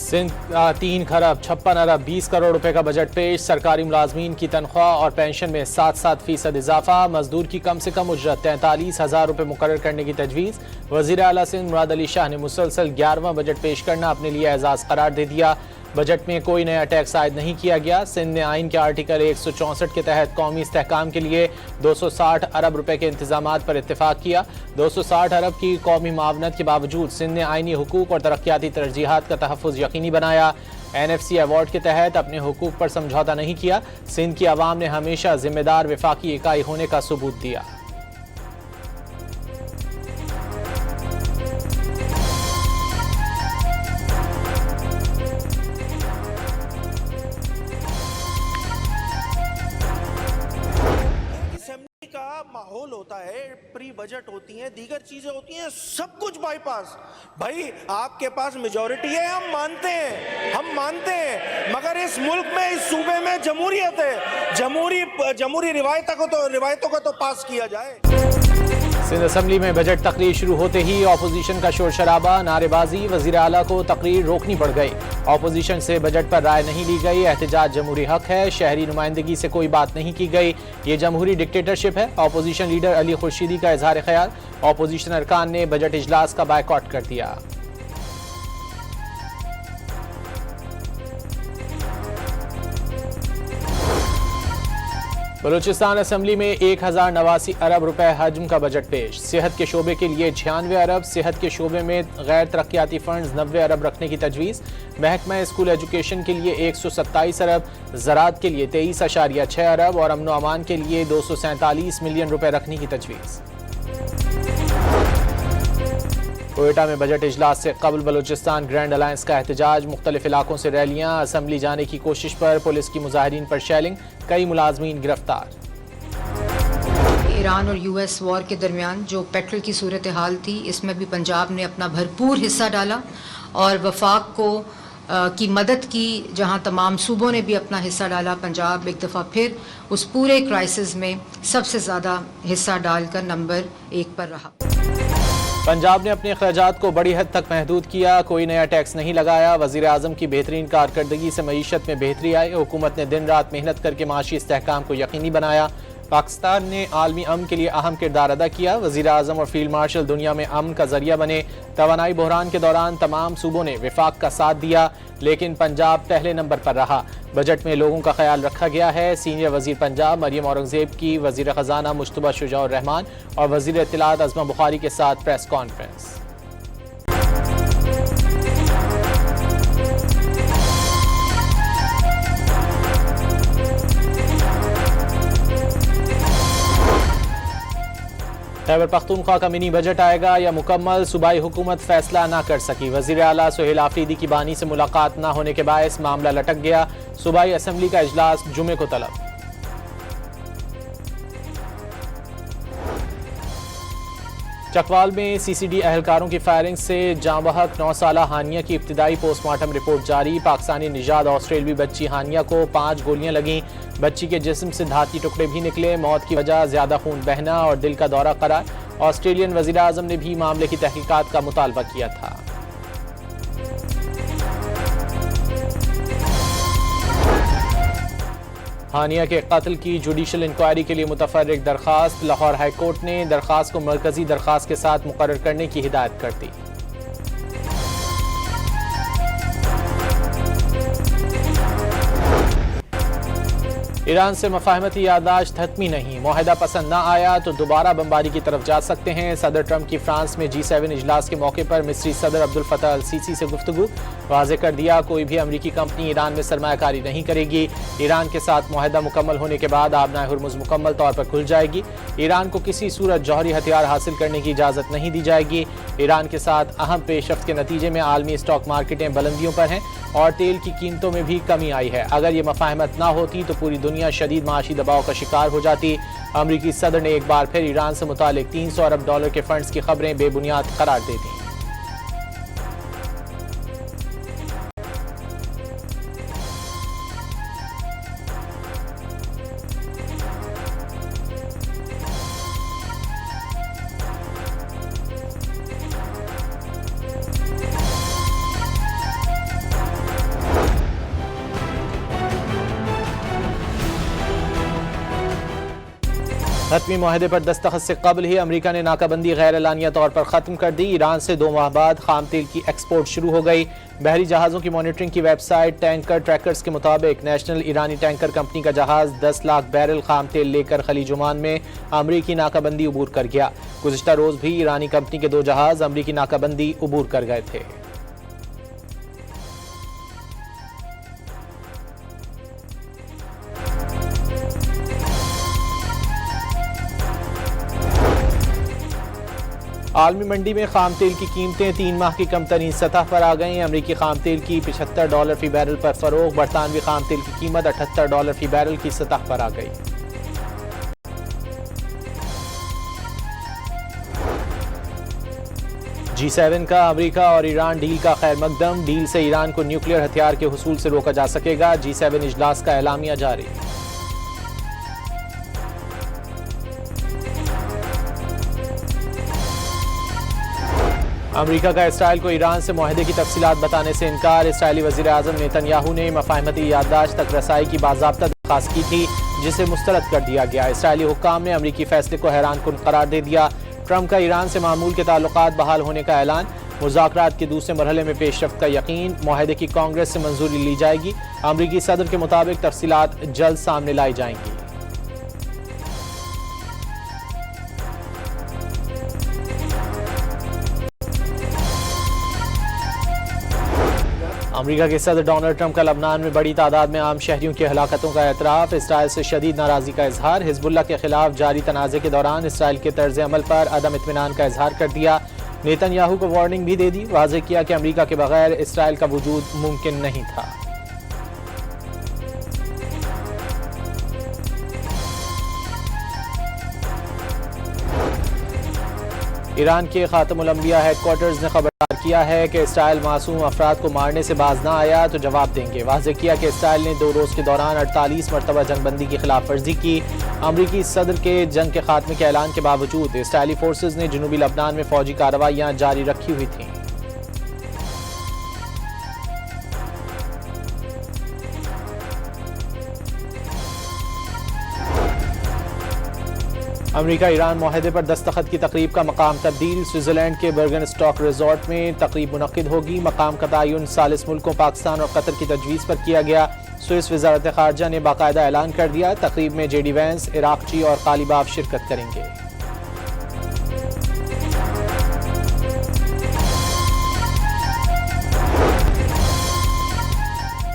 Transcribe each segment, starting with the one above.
सिंध का 3 खरब 56 अरब 20 करोड़ रुपए का बजट पेश। सरकारी मुलाजमीन की तनख्वाह और पेंशन में 7% इजाफा। मजदूर की कम से कम उजरत 43,000 रुपए मुकर्रर करने की तजवीज़। वज़ीर आला सिंध मुराद अली शाह ने मुसलसल 11वां बजट पेश करना अपने लिए एजाज़ करार दे दिया। बजट में कोई नया टैक्स आयद नहीं किया गया। सिंध ने आइन के आर्टिकल 164 के तहत कौमी इस्तेहकाम के लिए 260 अरब रुपए के इंतजामात पर इत्तेफाक किया। 260 अरब की कौमी मावनत के बावजूद सिंध ने आइनी हुकूक और तरक्याती तरजीहात का तहफ़्फ़ुज़ यकीनी बनाया। NFC अवार्ड के तहत अपने हुकूक पर समझौता नहीं किया। सिंध की आवाम ने हमेशा जिम्मेदार वफाकी इकाई होने का सबूत दिया। माहौल होता है, प्री बजट होती है, दीगर चीजें होती हैं, सब कुछ बाईपास। भाई आपके पास मेजॉरिटी है, हम मानते हैं, मगर इस मुल्क में, इस सूबे में जमहूरियत है। जमहूरी रिवायतों को तो पास किया जाए। सिंध असम्बली में बजट तकरीर शुरू होते ही ऑपोजिशन का शोर शराबा, नारेबाजी। वज़ीर आला को तकरीर रोकनी पड़ गई। ऑपोजिशन से बजट पर राय नहीं ली गई। एहतजाज जमहूरी हक है, शहरी नुमाइंदगी से कोई बात नहीं की गई। ये जमहूरी डिक्टेटरशिप है। ऑपोजिशन लीडर अली खुर्शीदी का इजहार ख्याल। ऑपोजिशन अरकान ने बजट इजलास का बायकॉट कर दिया। बलूचिस्तान असम्बली में 1089 अरब रुपए हजम का बजट पेश। सेहत के शोबे के लिए 96 अरब, सेहत के शोबे में गैर तरक्याती फंड्स 90 अरब रखने की तजवीज़। महकमा स्कूल एजुकेशन के लिए 127 अरब, ज़राअत के लिए 23.6 अरब और अमन व अमान के लिए 247 मिलियन रुपए रखने की तजवीज़। कोयटा में बजट इजलास से कबल बलूचिस्तान ग्रैंड अलायंस का एहतजाज। मुख्तलिफ इलाकों से रैलियां। असम्बली जाने की कोशिश पर पुलिस की मुजाहिरीन पर शेलिंग। कई मुलाजमीन गिरफ्तार। ईरान और US वॉर के दरमियान जो पेट्रोल की सूरत हाल थी, इसमें भी पंजाब ने अपना भरपूर हिस्सा डाला और वफाक को की मदद की। जहां तमाम सूबों ने भी अपना हिस्सा डाला, पंजाब एक दफ़ा फिर उस पूरे क्राइसिस में सबसे ज़्यादा हिस्सा डालकर नंबर 1 पर रहा। पंजाब ने अपने अखराजात को बड़ी हद तक महदूद किया। कोई नया टैक्स नहीं लगाया। वज़ीर आज़म की बेहतरीन कारकर्दगी से मईशत में बेहतरी आई। हुकूमत ने दिन रात मेहनत करके माशी इस्तेहकाम को यकीनी बनाया। पाकिस्तान ने आलमी अमन के लिए अहम किरदार अदा किया। वज़ीर आज़म और फील्ड मार्शल दुनिया में अमन का जरिया बने। तवानाई बहरान के दौरान तमाम सूबों ने विफाक का साथ दिया, लेकिन पंजाब पहले नंबर पर रहा। बजट में लोगों का ख्याल रखा गया है। सीनियर वज़ीर पंजाब मरियम औरंगज़ेब की वज़ीर ख़जाना मुश्तबा शुजाउर रहमान और वज़ीर इत्तलात अज़मा बुखारी के साथ प्रेस कॉन्फ्रेंस। खैबर पख्तूनख्वा का मिनी बजट आएगा या मुकम्मल, सूबाई हुकूमत फैसला ना कर सकी। वज़ीर आला सुहेल आफरीदी की बानी से मुलाकात ना होने के बायस मामला लटक गया। सूबाई असम्बली का इजलास जुमे को तलब। चकवाल में CCD अहलकारों की फायरिंग से जाँ बहक 9 साला हानिया की इब्तिदाई पोस्टमार्टम रिपोर्ट जारी। पाकिस्तानी निजाद ऑस्ट्रेलवी बच्ची हानिया को 5 गोलियां लगीं। बच्ची के जिस्म से धाती टुकड़े भी निकले। मौत की वजह ज्यादा खून बहना और दिल का दौरा करार। ऑस्ट्रेलियन वज़ीर आज़म ने भी मामले की तहकीकात का मुतालबा किया था। हानिया के कत्ल की जुडिशल इंक्वायरी के लिए मुतफर्रिक दरखास्त। लाहौर हाई कोर्ट ने दरखास्त को मरकजी दरखास्त के साथ मुकर्रर करने की हिदायत कर दी। ईरान से मफाहमती याददाश्त हतमी नहीं। मुआहदा पसंद न आया तो दोबारा बमबारी की तरफ जा सकते हैं। सदर ट्रंप की फ्रांस में G7 इजलास के मौके पर मिस्री सदर अब्दुल फतह अल सीसी से गुफ्तगू। वाज़े कर दिया कोई भी अमरीकी कंपनी ईरान में सरमायाकारी नहीं करेगी। ईरान के साथ मुआहदा मुकम्मल होने के बाद आबनाए हुर्मुज़ मुकम्मल तौर पर खुल जाएगी। ईरान को किसी सूरत जौहरी हथियार हासिल करने की इजाज़त नहीं दी जाएगी। ईरान के साथ अहम पेशरफ्त के नतीजे में आलमी स्टॉक मार्केटें बुलंदियों पर हैं और तेल की कीमतों में भी कमी आई है। अगर ये मफाहमत ना होती तो पूरी दुनिया शदीद माशी दबाव का शिकार हो जाती। अमरीकी सदर ने एक बार फिर ईरान से मुतालिक $300 अरब के फंड्स की खबरें बेबुनियाद करार दे दी। हतमी माहदे पर दस्तखत से कबल ही अमरीका ने नाकाबंदी गैर एलानिया तौर पर ख़त्म कर दी। ईरान से 2 माह बाद खाम तेल की एक्सपोर्ट शुरू हो गई। बहरी जहाज़ों की मॉनिटरिंग की वेबसाइट टैंकर ट्रैकर्स के मुताबिक नेशनल ईरानी टैंकर कंपनी का जहाज़ 10 लाख बैरल खाम तेल लेकर खलीज ओमान में अमरीकी नाकाबंदी अबूर कर गया। गुज़िश्ता रोज़ भी ईरानी कंपनी के 2 जहाज़ अमरीकी नाकाबंदी अबूर कर गए थे। आलमी मंडी में खाम तेल की कीमतें 3 माह की कम तरीन सतह पर आ गई। अमरीकी खाम तेल की $75 फी बैरल पर फरोख, बरतानवी खाम तेल की कीमत $78 फी बैरल की सतह पर आ गई। G7 का अमरीका और ईरान डील का खैर मकदम। डील से ईरान को न्यूक्लियर हथियार के हुसूल से रोका जा सकेगा। G7 इजलास का एलामिया जारी। अमरीका का इसराइल को ईरान से मुआहदे की तफसीलात बताने से इनकार। इसराइली वज़ीर आज़म नेतन्याहू ने मफाहमती याददाश्त तक रसाई की बाज़ाब्ता दरख्वास्त की थी, जिसे मुस्तरद कर दिया गया। इसराइली हुक्काम ने अमरीकी फैसले को हैरानकुन करार दे दिया। ट्रंप का ईरान से मामूल के ताल्लुकात बहाल होने का ऐलान। मुज़ाकरात के दूसरे मरहले में पेशरफ्त का यकीन। मुआहदे की कांग्रेस से मंजूरी ली जाएगी। अमरीकी सदर के मुताबिक तफसीलात जल्द सामने लाई जाएंगी। अमरीका के सदर डोनाल्ड ट्रंप का लबनान में बड़ी तादाद में आम शहरियों की हलाकतों का एतराफ़। इसराइल से शदीद नाराज़गी का इजहार। हिजबुल्लाह के खिलाफ जारी तनाज़े के दौरान इसराइल के तर्ज अमल पर अदम इत्मीनान का इजहार कर दिया। नेतन्याहू को वार्निंग भी दे दी। वाज़ेह किया कि अमरीका के बगैर इसराइल का वजूद मुमकिन नहीं था। ईरान के खातमुल अंबिया हेडक्वार्टर्स ने खबरदार किया है कि इसराइल मासूम अफराद को मारने से बाज ना आया तो जवाब देंगे। वाज़ेह किया कि इसराइल ने 2 रोज़ के दौरान 48 मरतबा जंगबंदी की खिलाफ वर्जी की। अमरीकी सदर के जंग के खात्मे के ऐलान के बावजूद इसराइली फोर्सेज ने जनूबी लबनान में फौजी कार्रवाइयाँ जारी रखी हुई थीं। अमरीका ईरान मुआहदे पर दस्तखत की तकरीब का मकाम तब्दील। स्विट्जरलैंड के बर्गन स्टॉक रिजॉर्ट में तकरीब मुनक्किद होगी। मकाम का तयन सालिस मुल्कों पाकिस्तान और कतर की तजवीज़ पर किया गया। स्विस वज़ारत ख़ारजा ने बाकायदा ऐलान कर दिया। तकरीब में JD वैंस, इराक़ची और कालिबाफ शिरकत करेंगे।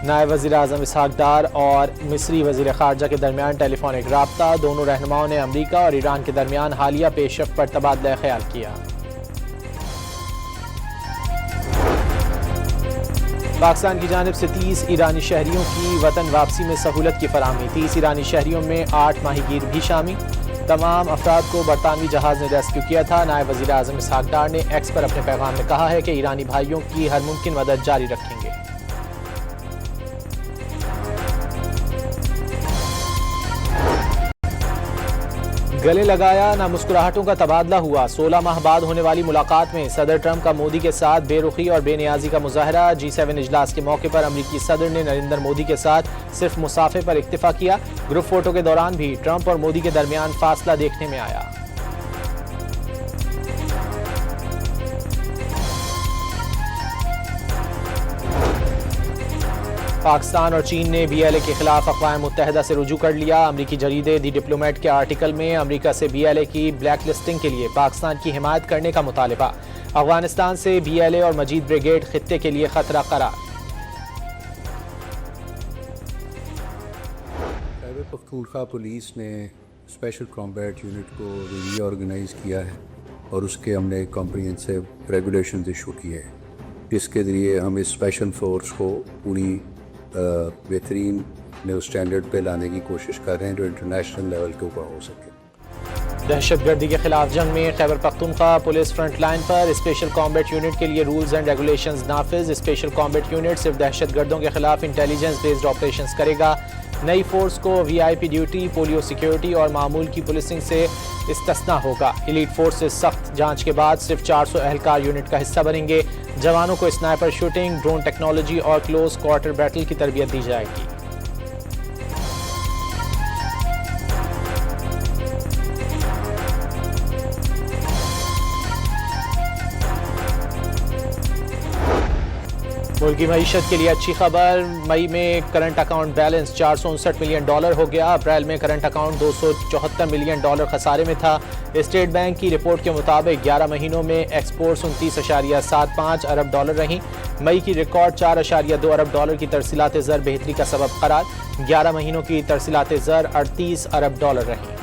नायब वज़ीर आज़म इसहाक डार और मिस्री वज़ीर ख़ारजा के दरमियान टेलीफोनिक राब्ता। दोनों रहनुमाओं ने अमरीका और ईरान के दरमियान हालिया पेशरफ्त पर तबादला ख्याल किया। पाकिस्तान की जानिब से 30 ईरानी शहरियों की वतन वापसी में सहूलत की फराहमी। 30 ईरानी शहरियों में 8 माहीगीर भी शामिल। तमाम अफराद को बरतानवी जहाज़ ने रेस्क्यू किया था। नायब वज़ीर आज़म इसहाक डार ने एक्स पर अपने पैगाम में कहा है कि ईरानी भाइयों की हर मुमकिन मदद जारी रखेंगे। गले लगाया ना मुस्कुराहटों का तबादला हुआ। 16 माह बाद होने वाली मुलाकात में सदर ट्रंप का मोदी के साथ बेरुखी और बेनियाजी का मुजाहरा। G7 इजलास के मौके पर अमरीकी सदर ने नरेंद्र मोदी के साथ सिर्फ मुसाफे पर इक्तिफा किया। ग्रुप फोटो के दौरान भी ट्रंप और मोदी के दरमियान फासला देखने में आया। पाकिस्तान और चीन ने BLA के खिलाफ अक़वाम मुत्तहिदा से रुजू कर लिया। अमरीकी जरीदे दी डिप्लोमेट के आर्टिकल में अमरीका से BLA की ब्लैक लिस्टिंग के लिए पाकिस्तान की हिमायत करने का मुतालबा। अफगानिस्तान से BLA और मजीद ब्रिगेड खित्ते के लिए खतरा करार। खैबर पख्तूनख्वा पुलिस ने स्पेशल कॉम्बैट यूनिट को रीऑर्गेनाइज़ किया है और उसके हमने कॉम्प्रिहेंसिव रेगुलेशंस इशू किए हैं, जिसके ज़रिए हम इस स्पेशल फोर्स को पूरी बेहतरीन न्यू स्टैंडर्ड पे लाने की कोशिश कर रहे हैं जो इंटरनेशनल लेवल के ऊपर हो सके। दहशतगर्दी के खिलाफ जंग में Khyber Pakhtunkhwa police front line पर। स्पेशल कॉम्बैट यूनिट के लिए रूल्स एंड रेगुलेशंस नाफिज। स्पेशल कॉम्बैट यूनिट सिर्फ दहशतगर्दों के खिलाफ इंटेलिजेंस बेस्ड ऑपरेशंस करेगा। नई फोर्स को VIP ड्यूटी, पोलियो सिक्योरिटी और मामूल की पुलिसिंग से इस्तिस्ना होगा। एलीट फोर्स से सख्त जांच के बाद सिर्फ 400 अहलकार यूनिट का हिस्सा बनेंगे। जवानों को स्नाइपर शूटिंग, ड्रोन टेक्नोलॉजी और क्लोज क्वार्टर बैटल की तरबियत दी जाएगी। मुल्क की मईशत के लिए अच्छी खबर। मई में करंट अकाउंट बैलेंस $459 मिलियन हो गया। अप्रैल में करंट अकाउंट $274 मिलियन खसारे में था। स्टेट बैंक की रिपोर्ट के मुताबिक 11 महीनों में एक्सपोर्ट्स $29.75 अरब रहीं। मई की रिकॉर्ड $4.2 अरब की तरसीलात ज़र बेहतरी का सबब करार। 11 महीनों की तरसीलात ज़र $38 अरब रहीं।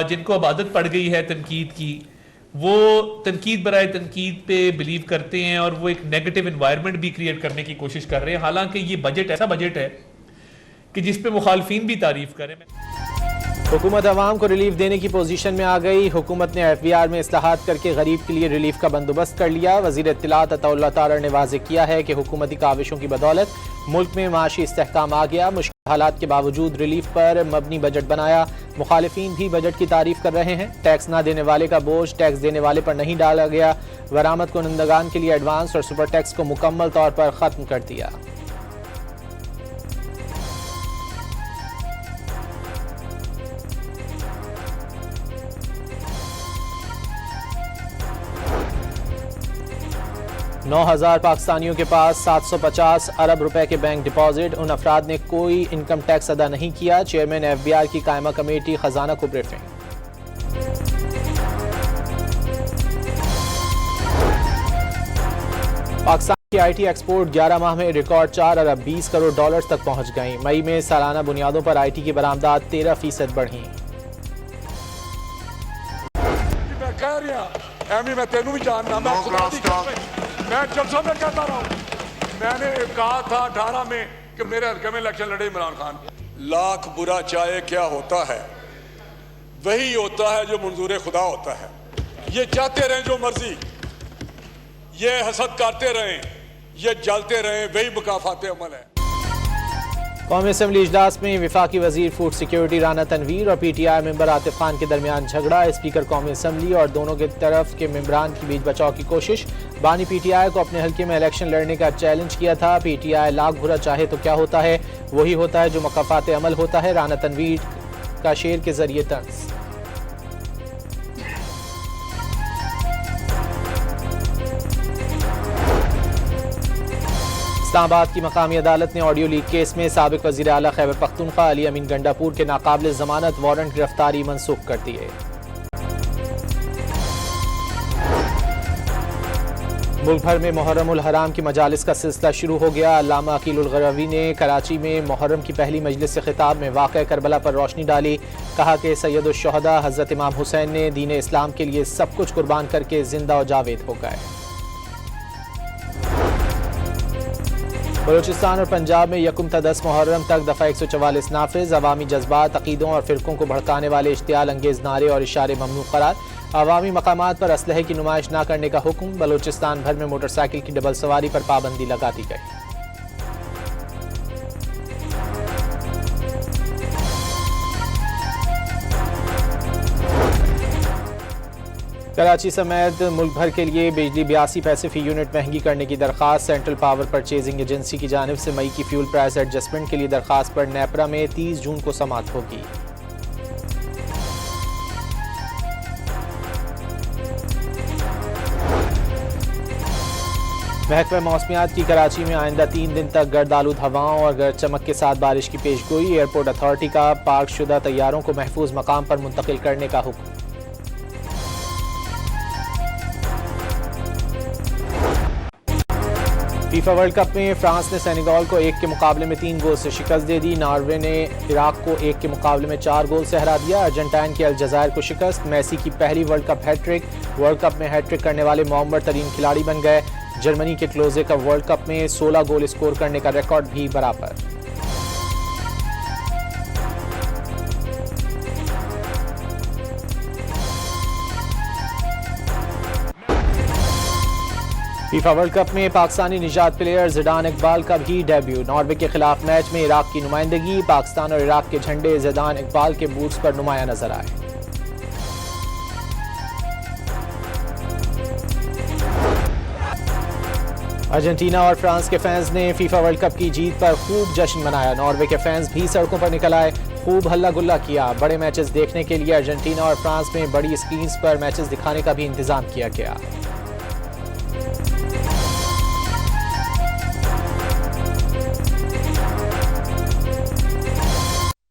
जिनको अब आदत पड़ गई है तनकीद की, वो तनकीद बराए तनकीद पे बिलीव करते हैं और वो एक नेगेटिव एनवायरनमेंट भी क्रिएट करने की कोशिश कर रहे हैं। हालांकि ये बजट ऐसा बजट है कि जिस पे मुखालफीन भी तारीफ करें। हुकूमत अवाम को रिलीफ देने की पोजीशन में आ गई। हुकूमत ने FBR में इस्लाहात करके गरीब के लिए रिलीफ का बंदोबस्त कर लिया। वज़ीर इत्तलात अताउल्लाह तारड़ ने वाज़ेह किया है कि हुकूमती काविशों की बदौलत मुल्क में माशी इस्तेहकाम आ गया। मुश्किल हालात के बावजूद रिलीफ पर मबनी बजट बनाया। मुखालिफिन भी बजट की तारीफ कर रहे हैं। टैक्स ना देने वाले का बोझ टैक्स देने वाले पर नहीं डाला गया। बरामद कुनंदगान के लिए एडवांस और सुपर टैक्स को मुकम्मल तौर पर खत्म कर दिया। $9,000 पाकिस्तानियों के पास 750 अरब रुपए के बैंक डिपॉजिट। उन अफराद ने कोई इनकम टैक्स अदा नहीं किया। चेयरमैन FBR की कायमा कमेटी खजाना को ब्रीफिंग। पाकिस्तान की IT एक्सपोर्ट 11 माह में रिकॉर्ड $4 अरब 20 करोड़ तक पहुंच गई। मई में सालाना बुनियादों पर IT की बरामदात 13% बढ़ी। मैं जलसों में कहता रहा हूं, मैंने कहा था 18 में कि मेरे हल्के में इलेक्शन लड़े इमरान खान। लाख बुरा चाहे क्या होता है, वही होता है जो मंजूर खुदा होता है। ये चाहते रहें जो मर्जी, ये हसद करते रहें, ये जलते रहें, वही मुकाफात अमल है। कौमी असम्बली इजलास में वफाकी वजीर फूड सिक्योरिटी राना तनवीर और PTI मेंबर आतिफ खान के दरमियान झगड़ा। स्पीकर कौमी असम्बली और दोनों के तरफ के मेंबरान के बीच बचाव की कोशिश। बानी PTI को अपने हल्के में इलेक्शन लड़ने का चैलेंज किया था। PTI लाख बुरा चाहे तो क्या होता है, वही होता है जो मुकाफात अमल होता है। राना तनवीर का शेर के जरिए तर्ज। इस्लामाबाद की मकामी अदालत ने ऑडियो लीक केस में साबिक वज़ीर आला खैबर पख्तूनख्वा अली अमीन गंडापुर के नाकाबिल जमानत वारंट गिरफ्तारी मनसूख कर दी है। मुल्क भर में मुहर्रम उल हराम की मजालिस का सिलसिला शुरू हो गया। अल्लामा अकील उल गरवी ने कराची में मुहर्रम की पहली मजलिस से खिताब में वाक़या करबला पर रोशनी डाली। कहा कि सैयद उश शुहदा हज़रत इमाम हुसैन ने दीन इस्लाम के लिए सब कुछ कुर्बान करके जिंदा और जावेद हो गए। बलूचिस्तान और पंजाब में यकुम ta 10 मुहर्रम तक दफ़ा 144 नाफिज। अवामी जज्बात, अकीदों और फ़िरक़ों को भड़काने वाले इश्तियाल अंगेज़ नारे और इशारे ममनू करार। अवामी मकामात पर असलहे की नुमाइश न करने का हुक्म। बलूचिस्तान भर में मोटरसाइकिल की डबल सवारी पर पाबंदी लगा दी गई। कराची समेत मुल्क भर के लिए बिजली 82 पैसे फी यूनिट महंगी करने की दरख्वास्त। सेंट्रल पावर परचेजिंग एजेंसी की जानिब से मई की फ्यूल प्राइस एडजस्टमेंट के लिए दरख्वास्त पर नेपरा में 30 जून को समाअत होगी। महकमा मौसमियात की कराची में आइंदा 3 दिन तक गर्द आलूद हवाओं और गरज चमक के साथ बारिश की पेशगोई। एयरपोर्ट अथॉरिटी का पार्क शुदा तैयारों को महफूज मकाम पर मुंतकिल करने का हुक्म। फीफा वर्ल्ड कप में फ्रांस ने सेनेगल को 1 के मुकाबले में 3 गोल से शिकस्त दे दी। नॉर्वे ने इराक को 1 के मुकाबले में 4 गोल से हरा दिया। अर्जेंटाइन के अलजायर को शिकस्त। मेसी की पहली world cup hattrick. World cup में हैट्रिक करने वाले मौमर तरीन खिलाड़ी बन गए। जर्मनी के क्लोजे का वर्ल्ड कप में 16 गोल स्कोर करने का रिकॉर्ड भी बराबर। फीफा वर्ल्ड कप में पाकिस्तानी निजात प्लेयर ज़िदान इकबाल का भी डेब्यू। नॉर्वे के खिलाफ मैच में इराक की नुमाइंदगी। पाकिस्तान और इराक के झंडे ज़िदान इकबाल के बूट्स पर नुमाया नजर आए। अर्जेंटीना और फ्रांस के फैंस ने फीफा वर्ल्ड कप की जीत पर खूब जश्न मनाया। नॉर्वे के फैंस भी सड़कों पर निकल आए, खूब हल्ला गुल्ला किया। बड़े मैचेस देखने के लिए अर्जेंटीना और फ्रांस में बड़ी स्क्रीन्स पर मैचेस दिखाने का भी इंतजाम किया गया।